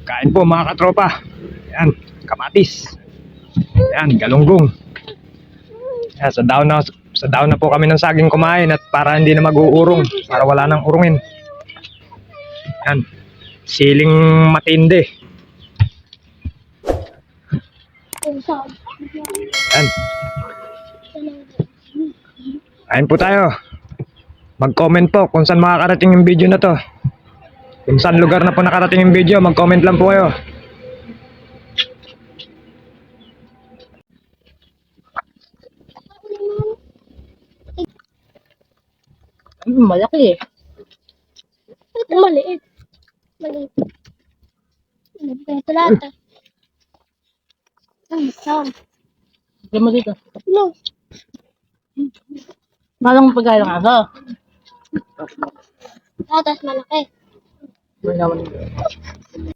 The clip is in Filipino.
Kain po mga katropa. Yan, kamatis. Yan, galunggong. Yan, sa daon na po kami ng saging kumain at para hindi na mag-uurong, para wala nang urungin. Yan, siling matindi. Yan. Kain po tayo. Mag-comment po kung saan makakarating yung video na to. Kung saan lugar na po nakarating yung video, mag-comment lang po kayo. Malaki eh. Maliit. Maliit. Ito lahat ah. Saan? Lagyan mo dito. No. Malang pagkain ng aso. Lahat malaki. Lagyan mo dito.